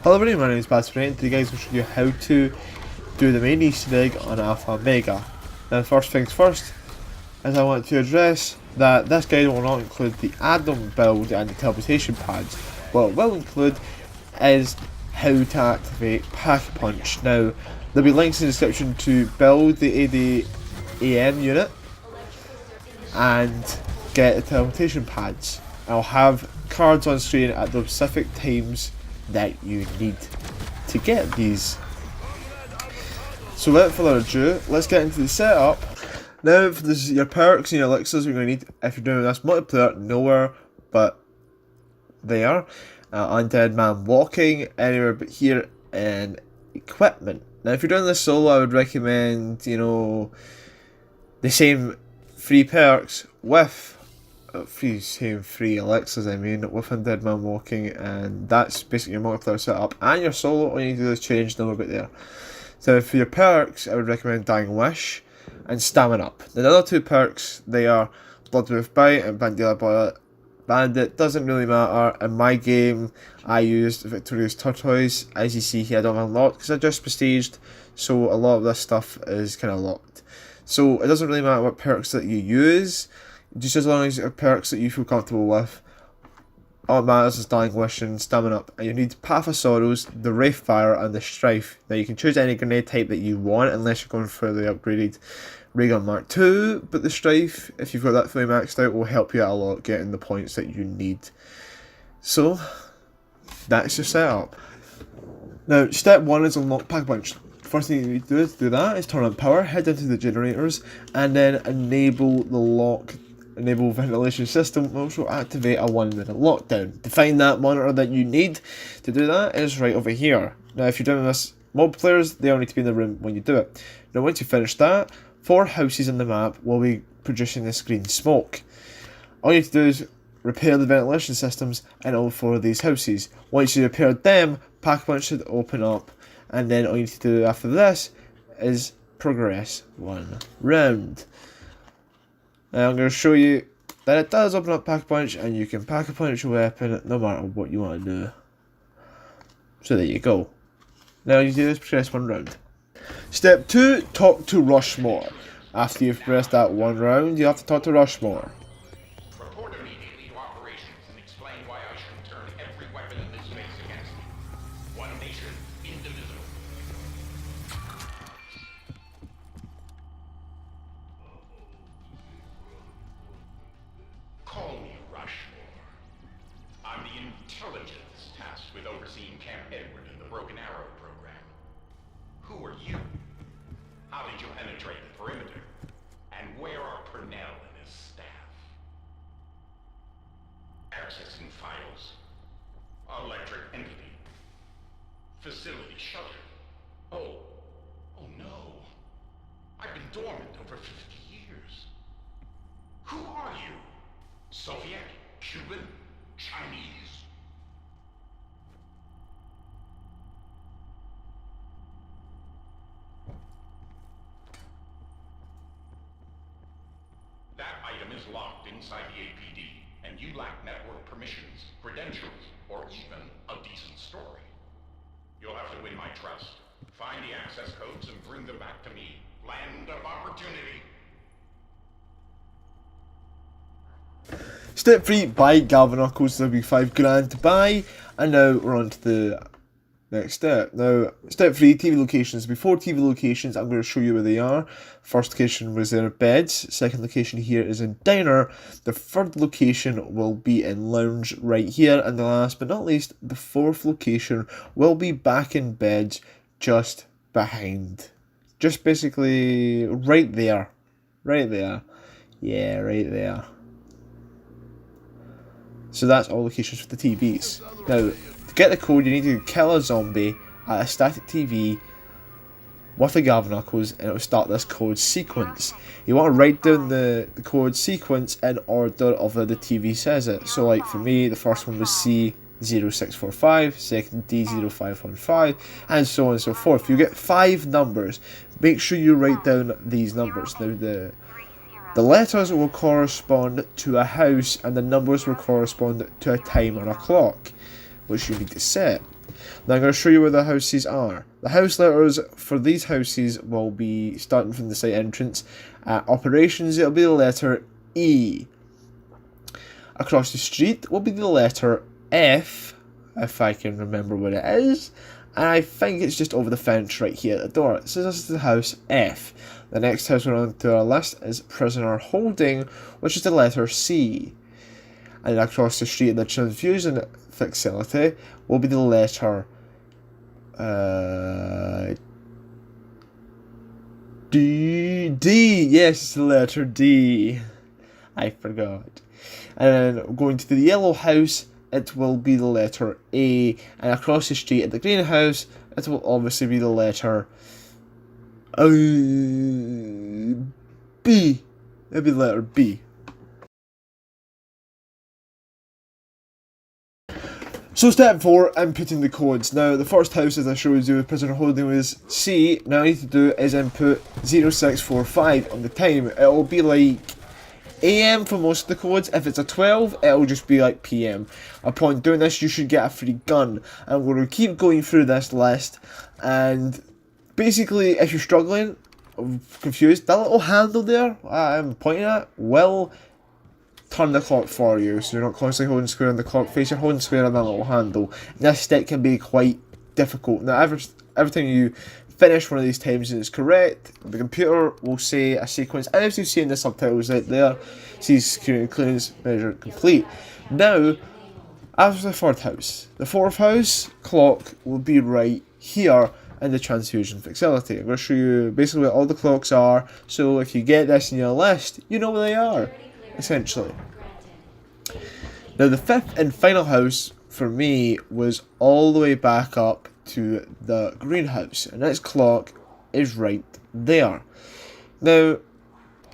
Hello everybody, my name is Batsman, and today guys will show you how to do the main Easter egg on Alpha Omega. Now first things first, as I want to address that this guide will not include the add-on build and the teleportation pads. What it will include is how to activate Pack-a-Punch. Now there'll be links in the description to build the ADAM unit and get the teleportation pads. I'll have cards on screen at the specific times that you need to get these. So without further ado, let's get into the setup. Now for this, your perks and your elixirs we're going to need if you're doing this multiplayer, nowhere but there. Undead Man walking, anywhere but here in equipment. Now if you're doing this solo, I would recommend, the same 3 perks with free elixirs, with Undead Man walking, and that's basically your multiplayer setup. And your solo, all you need to do is change them a bit there. So for your perks, I would recommend Dying Wish and Stamina Up. The other 2 perks, they are Bloodwolf Bite and Bandila Bandit. Doesn't really matter. In my game, I used Victorious Tortoise. As you see here, I don't have unlocked because I just prestiged, so a lot of this stuff is kind of locked. So it doesn't really matter what perks that you use, just as long as you have perks that you feel comfortable with. All that matters is Dying Wish and Stamina Up. And you need Path of Sorrows, the Wraithfire and the Strife. Now you can choose any grenade type that you want unless you're going for the upgraded Raygun Mark II, but the Strife, if you've got that fully maxed out, will help you out a lot getting the points that you need. So that's your setup. Now step 1 is unlock Pack-a-Punch. First thing you need to do is turn on power, head into the generators, and then enable the enable ventilation system, which will activate a 1-minute lockdown. To find that monitor that you need to do that is right over here. Now if you're doing this multiplayers, they all need to be in the room when you do it. Now once you finish that, 4 houses on the map will be producing this green smoke. All you need to do is repair the ventilation systems in all 4 of these houses. Once you repaired them, Pack-a-Punch should open up, and then all you need to do after this is progress 1 round. Now I'm going to show you that it does open up Pack-a-Punch, and you can Pack-a-Punch your weapon no matter what you want to do. So there you go. Now you do is progress 1 round. Step 2, talk to Rushmore. After you've progressed that 1 round, you have to talk to Rushmore. Report immediately to operations and explain why I should turn every weapon in this space against me. One nation, indivisible. Call me Rushmore. I'm the intelligence tasked with overseeing Camp Edward and the Broken Arrow program. Who are you? How did you penetrate the perimeter? And where are Purnell and his staff? Accessing files. Electric entity. Facility shuttered. Oh no. I've been dormant over 50 years. Who are you? Soviet? Cuban? Chinese? That item is locked inside the APD, and you lack network permissions, credentials, or even a decent story. You'll have to win my trust. Find the access codes and bring them back to me. Land of opportunity. Step 3, buy Galva Knuckles. There'll be 5 grand to buy, and now we're on to the next step. Now, step 3, TV locations. Before TV locations, I'm going to show you where they are. First location was in beds. Second location here is in diner. The third location will be in lounge right here. And the last but not least, the 4th location will be back in beds just behind. Just basically right there. Right there. Yeah, right there. So that's all locations for the TVs. Now, to get the code, you need to kill a zombie at a static TV with the Galva Knuckles, and it will start this code sequence. You want to write down the code sequence in order of how the TV says it. So like for me, the first one was C0645, second D0515, and so on and so forth. You get 5 numbers. Make sure you write down these numbers. Now the letters will correspond to a house, and the numbers will correspond to a time or a clock, which you need to set. Now I'm going to show you where the houses are. The house letters for these houses will be starting from the site entrance. At operations, it'll be the letter E. Across the street will be the letter F, if I can remember what it is. And I think it's just over the fence right here at the door. So this is the house F. The next house we're on to our list is Prisoner Holding, which is the letter C. And across the street in the transfusion facility will be the letter D. Yes, it's the letter D. I forgot. And then going to the yellow house, it will be the letter A. And across the street at the green house, it will obviously be the letter B. It'll be the letter B. So step 4, inputting the codes. Now the first house, as I showed you with Prisoner Holding, was C. Now all I need to do is input 0645 on the time. It'll be like AM for most of the codes. If it's a 12, it'll just be like PM. Upon doing this, you should get a free gun. I'm going to keep going through this list, and basically if you're struggling, confused, that little handle there I'm pointing at will turn the clock for you, so you're not constantly holding square on the clock face, you're holding square on that little handle. This step can be quite difficult. Now every time you finish one of these times and it's correct, the computer will say a sequence, and as you see in the subtitles right there, sees security clearance measure complete. Now, after the third house, the fourth house clock will be right here in the transfusion facility. I'm going to show you basically what all the clocks are, so if you get this in your list, you know where they are, essentially. Now the fifth and final house for me was all the way back up to the greenhouse, and its clock is right there. Now,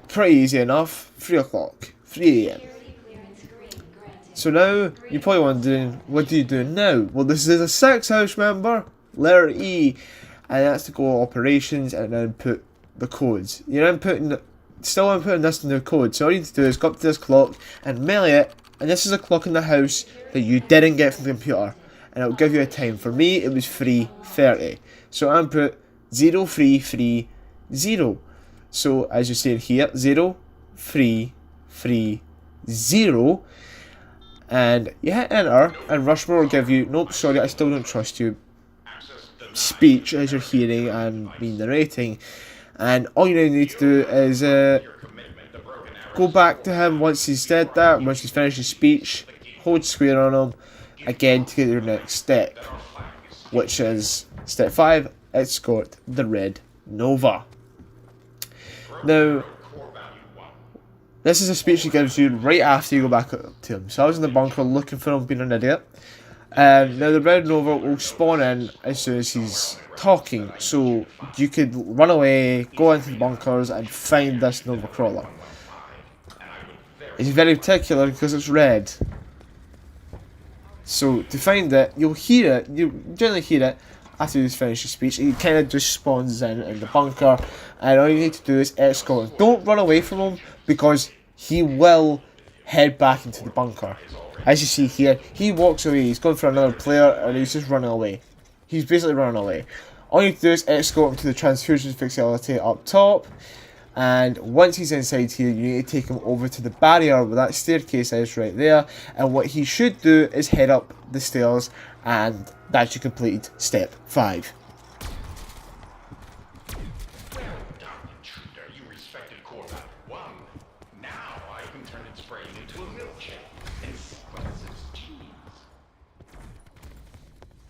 pretty easy enough, 3 o'clock, 3 AM. So now, you're probably wondering, what do you do now? Well, this is a 6th house, remember? Letter E, and that's to go operations and input the codes. You're still inputting this new code, so all you need to do is go up to this clock and melee it, and this is a clock in the house that you didn't get from the computer, and it'll give you a time. For me, it was 3:30, so I input 0330. So as you see here, 0330, and you hit enter, and Rushmore will give you, nope, sorry, I still don't trust you, speech as you're hearing and me narrating. And all you need to do is go back to him once he's said that, once he's finished his speech, hold square on him again to get your next step, which is step 5, escort the Red Nova. Now, this is a speech he gives you right after you go back to him. So I was in the bunker looking for him, being an idiot. Now the Red Nova will spawn in as soon as he's talking, so you could run away, go into the bunkers and find this Nova Crawler. It's very particular because it's red. So to find it, you generally hear it after he's finished his speech. He kind of just spawns in the bunker, and all you need to do is escort him. Don't run away from him, because he will head back into the bunker. As you see here, he walks away, he's going for another player, and he's just running away. He's basically running away. All you need to do is escort him to the transfusion facility up top, and once he's inside here, you need to take him over to the barrier where that staircase is right there, and what he should do is head up the stairs, and that's your completed step 5.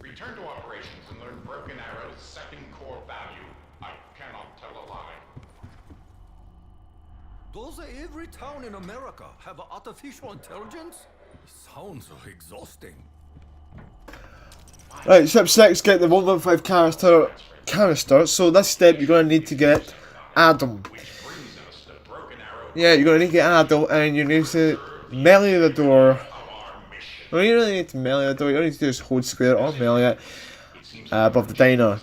Return to operations and learn Broken Arrow's second core value. I cannot tell a lie. Does every town in America have artificial intelligence? It sounds so exhausting. Right, step 6, get the 115 canister. So this step, you're going to need to get Adam. Yeah, you're going to need to get Adam, and you need to melee the door. Well, you don't really need to melee the door, you don't need to just hold square or melee it above the diner.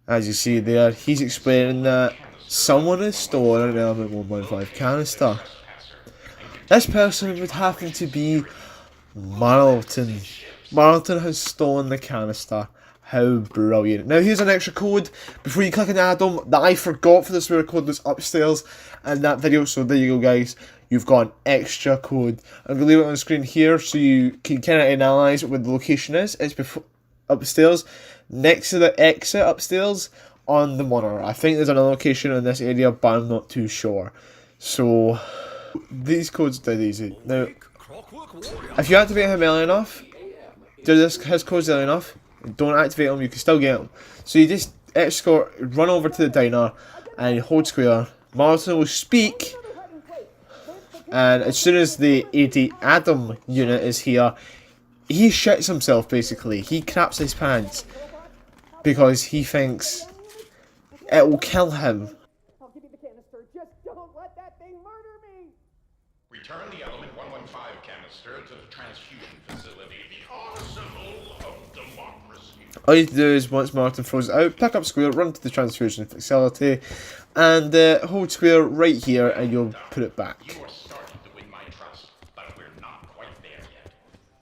As you see there, he's explaining that someone has stolen an element 115 canister. This person would happen to be Marlton. Martin has stolen the canister. How brilliant. Now here's an extra code before you click on Adam that I forgot for the swear code that's upstairs in that video. So there you go, guys. You've got an extra code. I'm going to leave it on the screen here so you can kind of analyse what the location is. It's before, upstairs, next to the exit upstairs on the monitor. I think there's another location in this area, but I'm not too sure. So these codes dead easy. Now, Clockwork Warrior. if you activate him early enough, do his codes early enough, don't activate them, you can still get them. So you just escort, run over to the diner and you hold square. Martin will speak, and as soon as the AD Adam unit is here, he shits himself basically. He craps his pants because he thinks it will kill him. I'll give you the canister. Just don't let that thing murder me. Return the Element 115 canister to the transfusion facility, the arsenal of democracy. All you need to do is, once Martin throws it out, pick up square, run to the transfusion facility, and hold square right here, and you'll put it back. You are starting to win my trust, but we're not quite there yet.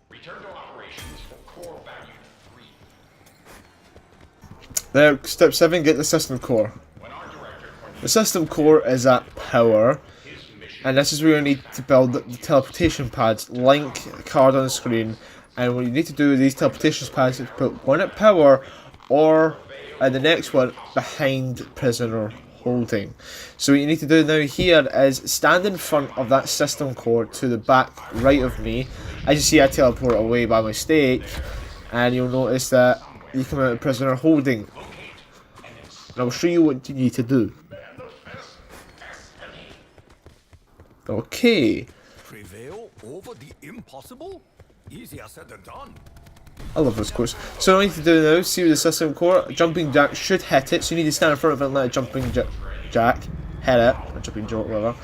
Return to operations for core value 3. Now, step 7, get the system core. When our director The system core is at power, his mission, and this is where you need to build the teleportation pads. Link a card on the screen, and what you need to do with these teleportation pads is put one at power, or at the next one behind prisoner holding. So what you need to do now here is stand in front of that system core to the back right of me. As you see, I teleport away by mistake, and you'll notice that you come out of prisoner holding. And I'll show you what you need to do. Okay, Prevail over the impossible? Easier said than done. I love those quotes. So what I need to do now, see with the system core, a jumping jack should hit it, so you need to stand in front of it and let a jumping jack hit it, or jumping jack, whatever.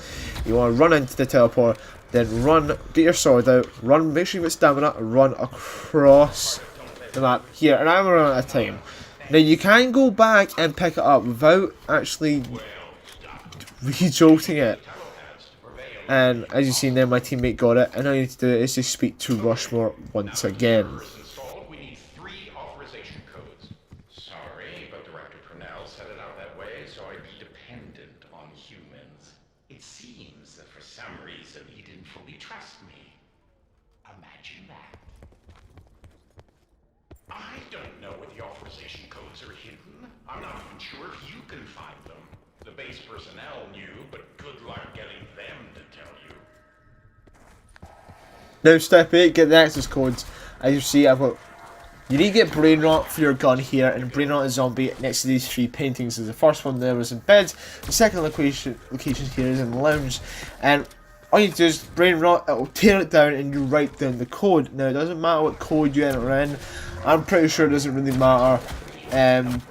You want to run into the teleport, then run, get your sword out, run, make sure you've got stamina, and run across the map here, and I'm running out of time. Now you can go back and pick it up without actually re-jolting it. And as you see now, my teammate got it, and all you need to do is just speak to Rushmore once again. installed, we need 3 authorization codes. Sorry, but Director Purnell set it out that way, so I'd be dependent on humans. It seems that for some reason he didn't fully trust me. Imagine that. I don't know where the authorization codes are hidden. I'm not even sure if you can find them. The base personnel knew, but good luck getting them to tell you. Now step 8, get the access codes. As you see, I've got, you need to get brain rot for your gun here, and brain rot is zombie next to these 3 paintings. So the first one there was in bed, the second location here is in the lounge, and all you do is brain rot, it will tear it down and you write down the code. Now it doesn't matter what code you enter in, I'm pretty sure it doesn't really matter,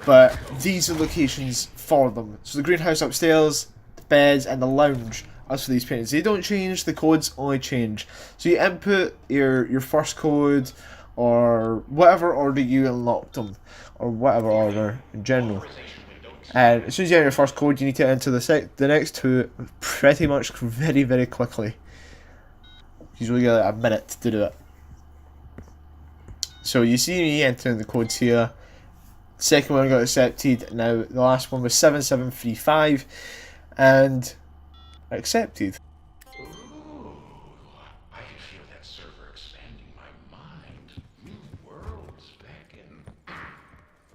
but these are locations for them. So the greenhouse upstairs, the beds, and the lounge. As for these paintings, they don't change, the codes only change. So you input your first code, or whatever order you unlocked them, or whatever order in general. And as soon as you enter your first code, you need to enter the next 2 pretty much very, very quickly. You usually get like a minute to do it. So you see me entering the codes here. Second one got accepted. Now the last one was 7735, and accepted. Ooh, I can feel that server expanding my mind. New worlds beckon.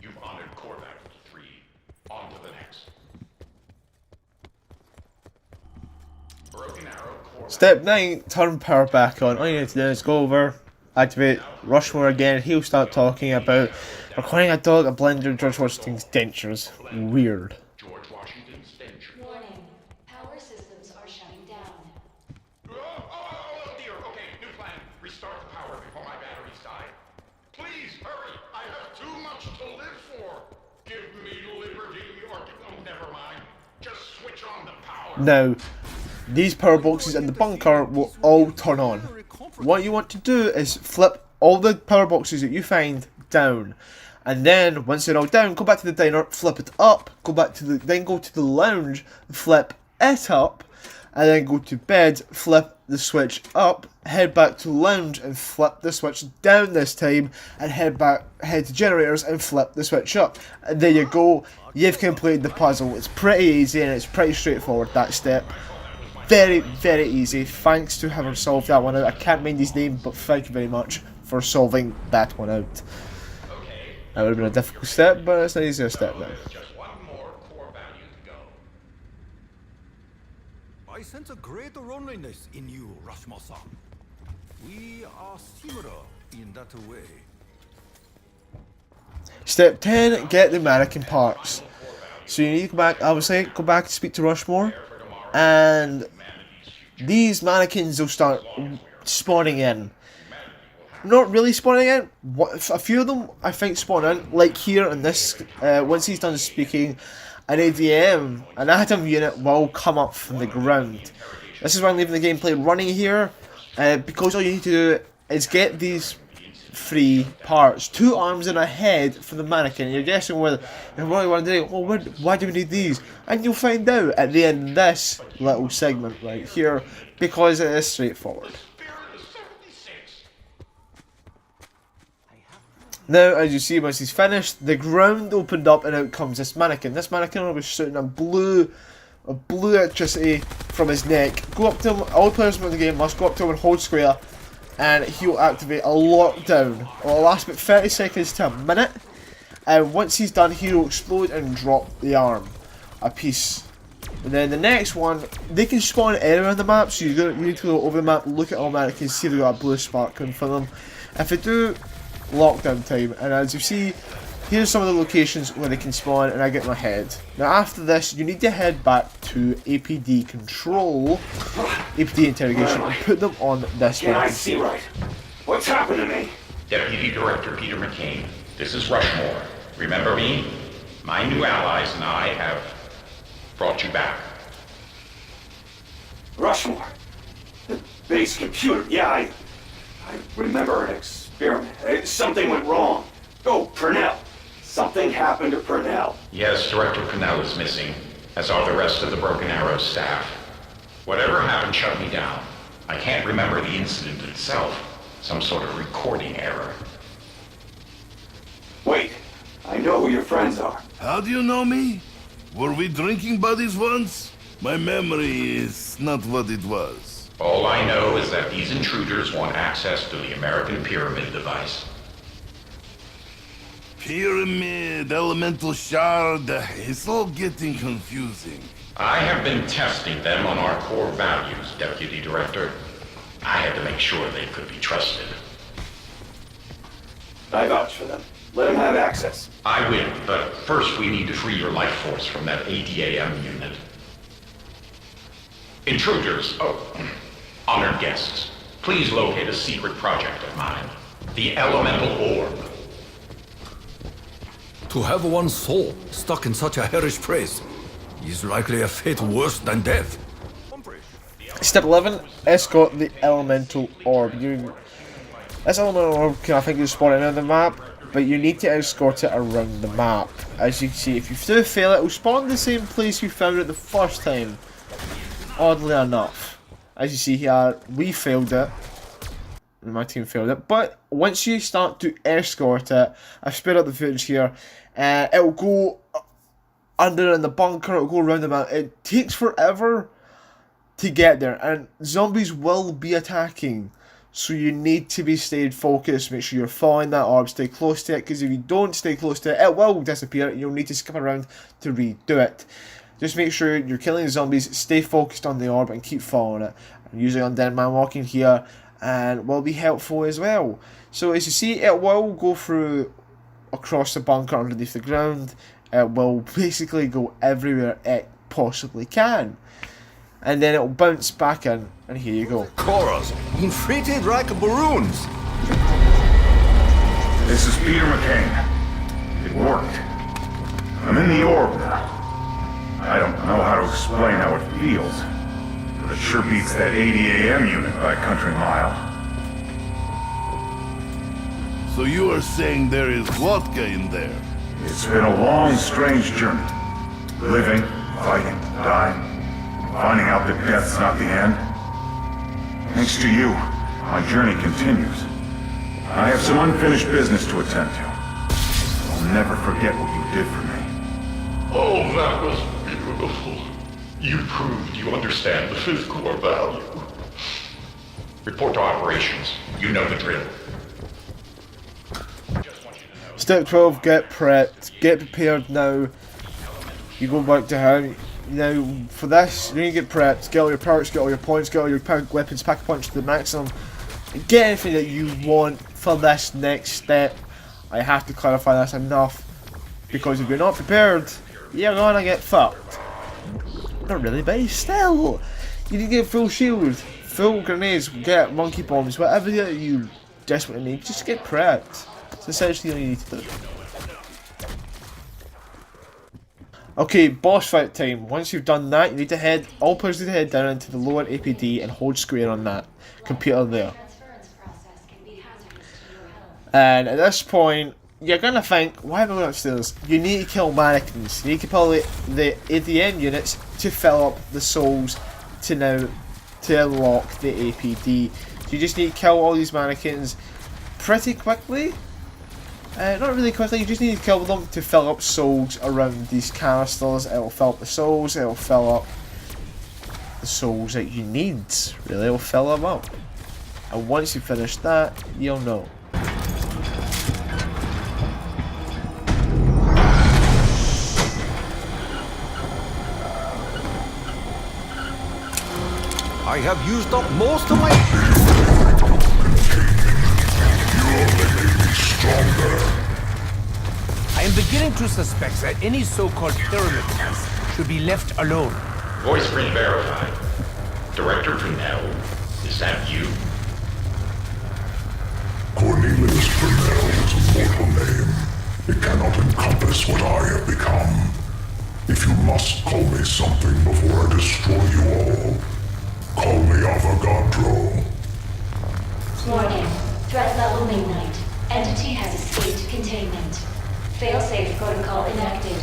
You've honored core value 3. On to the next. Broken Arrow core. Step 9, turn power back on. All you need to do is go over, activate Rushmore again. He'll start talking about requiring a dog, a blender, George Washington's dentures. Weird. George Washington's denture. Warning. Power systems are shutting down. Oh dear. Okay, new plan. Restart the power before my batteries die. Please hurry. I have too much to live for. Give me liberty or oh, never mind. Just switch on the power. Now, these power boxes in the bunker will all turn on. What you want to do is flip all the power boxes that you find down, and then once they're all down, go back to the diner, flip it up, then go to the lounge, flip it up, and then go to bed, flip the switch up, head back to lounge and flip the switch down this time, and head to generators and flip the switch up. And there you go, you've completed the puzzle. It's pretty easy and it's pretty straightforward, that step. Very, very easy. Thanks to having solved that one out. I can't mind his name, but thank you very much for solving that one out. That would have been a difficult step, but it's an easier step now. Just one more core value to go. I sense a great loneliness in you, Rushmore-san. We are similar in that way. Step 10, get the mannequin parts. So you need to go back, obviously, go back and speak to Rushmore, and these mannequins will start spawning in. Not really spawning in, a few of them I think spawn in, like here in this, once he's done speaking, an ADM, an Atom unit will come up from the ground. This is why I'm leaving the gameplay running here, because all you need to do is get these 3 parts, 2 arms and a head for the mannequin. You're guessing whether you're really wondering, well, why do we need these? And you'll find out at the end of this little segment right here, because it is straightforward. Now, as you see, once he's finished, the ground opened up and out comes this mannequin. This mannequin was shooting a blue electricity from his neck. Go up to him, all players in the game must go up to him and hold square, and he'll activate a lockdown. It'll last about 30 seconds to a minute, and once he's done, he'll explode and drop the arm, a piece. And then the next one, they can spawn anywhere on the map, so you need to go over the map, look at all mannequins, see if they've got a blue spark coming from them. If they do, lockdown time, and as you see, here's some of the locations where they can spawn, and I get my head. Now after this, you need to head back to APD control, APD interrogation, and put them on this one. Can I see right? What's happened to me? Deputy Director Peter McCain, this is Rushmore. Remember me? My new allies and I have brought you back. Rushmore. The base computer. Yeah, I remember an experiment. Something went wrong. Oh, Purnell. Something happened to Purnell. Yes, Director Purnell is missing, as are the rest of the Broken Arrow staff. Whatever happened shut me down. I can't remember the incident itself. Some sort of recording error. Wait, I know who your friends are. How do you know me? Were we drinking buddies once? My memory is not what it was. All I know is that these intruders want access to the American Pyramid device. Pyramid, elemental shard, it's all getting confusing. I have been testing them on our core values, Deputy Director. I had to make sure they could be trusted. I vouch for them. Let them have access. I will, but first we need to free your life force from that ADAM unit. Intruders, honored guests, please locate a secret project of mine, the Elemental Orb. To have one's soul stuck in such a hellish place is likely a fate worse than death. Step 11, escort the Elemental Orb. This Elemental Orb can, I think, is spawning on the map, but you need to escort it around the map. As you can see, if you do fail it, will spawn in the same place you found it the first time. Oddly enough. As you see here, we failed it. My team failed it. But once you start to escort it, I've sped up the footage here, it'll go under in the bunker, it'll go around the map. It takes forever to get there, and zombies will be attacking. So you need to be stayed focused, make sure you're following that orb, stay close to it, because if you don't stay close to it, it will disappear, and you'll need to skip around to redo it. Just make sure you're killing the zombies, stay focused on the orb, and keep following it. I'm usually on Dead Man Walking here, and will be helpful as well. So as you see, it will go through across the bunker underneath the ground. It will basically go everywhere it possibly can. And then it will bounce back in, and here you go. Chorus, inflated like balloons. This is Peter McCain. It worked. I'm in the orb now. I don't know how to explain how it feels, but it sure beats that ADAM unit by a country mile. So you are saying there is vodka in there? It's been a long, strange journey. Living, fighting, dying, finding out that death's not the end. Thanks to you, my journey continues. I have some unfinished business to attend to. I'll never forget what you did for me. Oh, that was beautiful. You proved you understand the fifth core value. Report to operations. You know the drill. Just want you to know. Step 12, get prepped. Get prepared now. You go back to him. Now, for this, you need to get prepped. Get all your perks, get all your points, get all your weapons, pack a punch to the maximum. Get anything that you want for this next step. I have to clarify this enough. Because if you're not prepared, you're gonna get fucked. Not really, but still. You need to get full shield, full grenades, get monkey bombs, whatever that you desperately need, just get prepped. It's essentially all you need to do. Okay, boss fight time. Once you've done that, you need to head, all players need to head down into the lower APD and hold square on that computer there. Transference process can be hazardous to your health. And at this point, you're gonna think, why am I going upstairs? You need to kill mannequins. You need to kill the ADM units to fill up the souls to unlock the APD. So you just need to kill all these mannequins pretty quickly. Not really quickly, you just need to kill them to fill up souls around these canisters. It'll fill up the souls, it'll fill up the souls that you need. Really, it'll fill them up. And once you finish that, you'll know. I have used up most of my... I am beginning to suspect that any so-called pyramid task should be left alone. Voice screen verified. Director Brunel, is that you? Cornelius Brunel is a mortal name. It cannot encompass what I have become. If you must call me something before I destroy you all, call me Avogadro. Warning. Threat level midnight. Entity has escaped containment. Failsafe protocol enacted.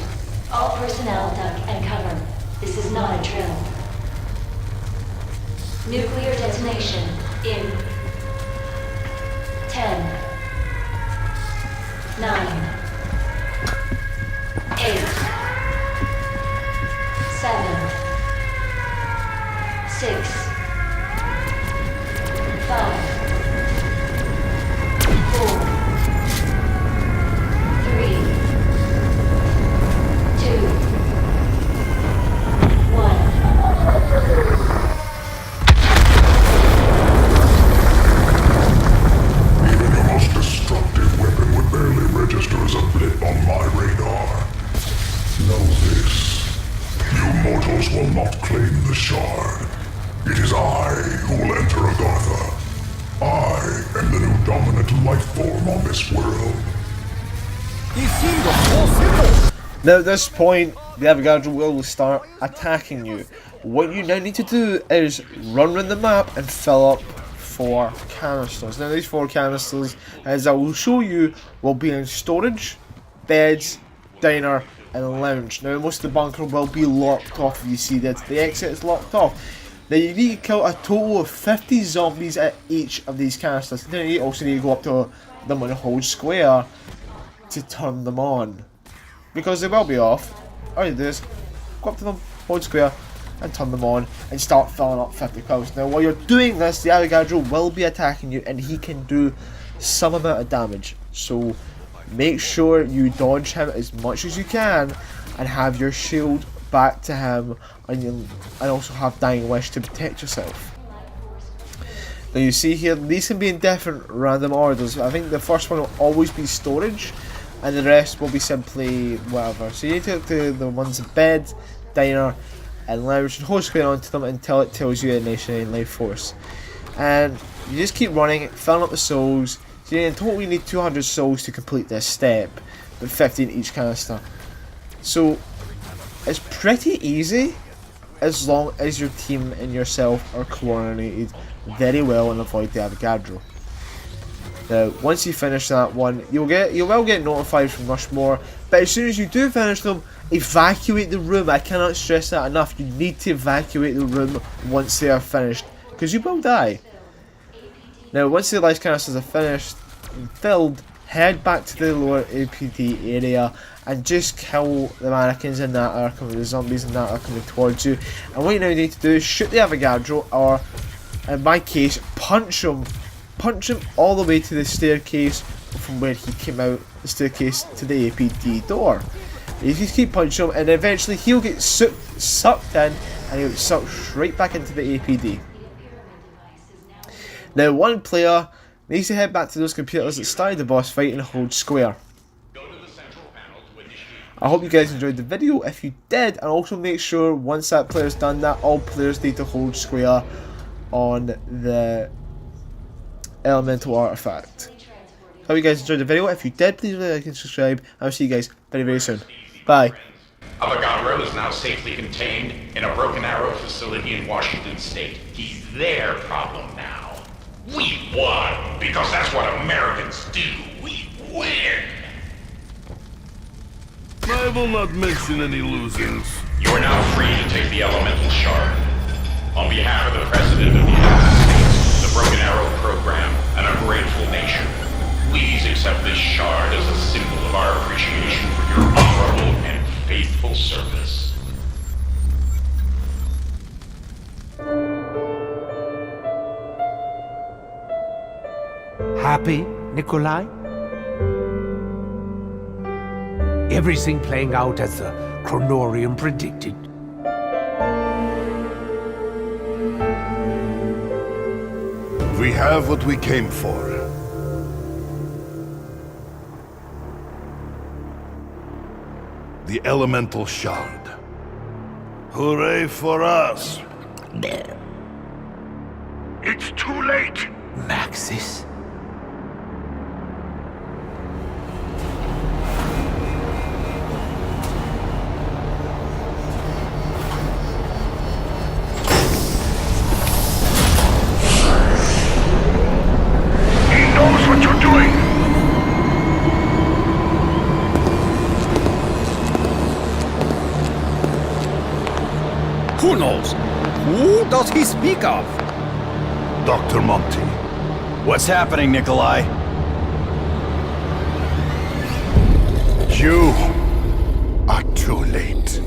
All personnel duck and cover. This is not a drill. Nuclear detonation in 10, 9, 8, 7, 6, 5, 4, 3, 2, 1. Even your most destructive weapon would barely register as a blip on my radar. Know this. You mortals will not claim the shard. It is I who will enter Agartha. I am the new dominant life form on this world. They seem the whole simple. Now at this point, the Avogadro will start attacking you. What you now need to do is run around the map and fill up 4 canisters. Now these 4 canisters, as I will show you, will be in storage, beds, diner and lounge. Now most of the bunker will be locked off. If you see that the exit is locked off. Now you need to kill a total of 50 zombies at each of these canisters. Now you also need to go up to them and hold square to turn them on. Because they will be off. All you do is go up to them, hold square, and turn them on, and start filling up 50 pills. Now while you're doing this, the Avogadro will be attacking you, and he can do some amount of damage. So make sure you dodge him as much as you can, and have your shield back to him, and also have Dying Wish to protect yourself. Now you see here, these can be in different random orders. I think the first one will always be storage, and the rest will be simply whatever. So you need to look to the ones in bed, diner, and lounge, and hold square onto them until it tells you a Nation Life Force. And you just keep running, filling up the souls. So in total you need 200 souls to complete this step, but 50 in each canister. So it's pretty easy, as long as your team and yourself are coordinated very well and avoid the Avogadro. Now, once you finish that one, you will get notified from Rushmore, but as soon as you do finish them, evacuate the room. I cannot stress that enough. You need to evacuate the room once they are finished, because you will die. Now, once the life canisters are finished and filled, head back to the lower APD area and just kill the mannequins in that are coming, the zombies in that are coming towards you. And what you now need to do is shoot the Avogadro, or in my case, punch him all the way to the staircase from where he came out, the staircase to the APD door. You just keep punching him, and eventually he'll get sucked in, and he'll get sucked right back into the APD. Now, one player needs to head back to those computers that started the boss fight and hold square. I hope you guys enjoyed the video. If you did, and also make sure once that player's done that, all players need to hold square on the elemental artifact. Hope you guys enjoyed the video. If you did, please like and subscribe. I'll see you guys very, very soon. Bye. Avogadro is now safely contained in a Broken Arrow facility in Washington State. He's their problem now. We won, because that's what Americans do. We win. I will not mention any losings. You are now free to take the Elemental Shard. On behalf of the President of the United States, the Broken Arrow program, and a grateful nation, please accept this shard as a symbol of our appreciation for your honorable and faithful service. Happy, Nikolai? Everything playing out as the Chronorium predicted? We have what we came for. The Elemental Shard. Hooray for us! It's too late! Maxis? He knows what you're doing! Who knows? Who does he speak of? Dr. Monty. What's happening, Nikolai? You are too late.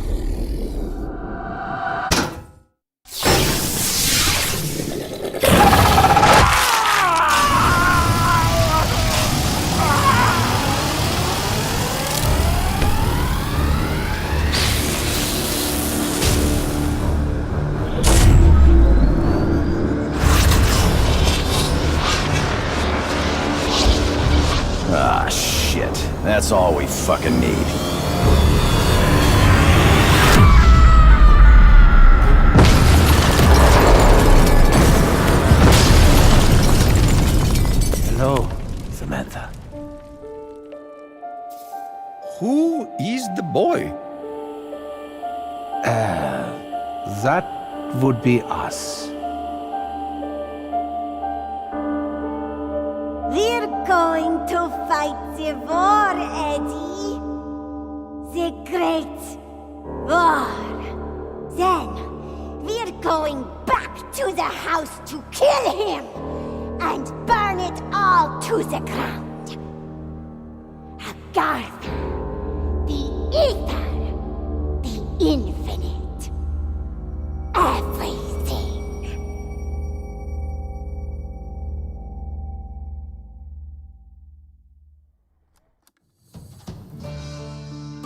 Ah, shit. That's all we fucking need. Hello, Samantha. Who is the boy? That would be us. We're going to fight the war, Eddie. The great war. Then, we're going back to the house to kill him and burn it all to the ground. A garden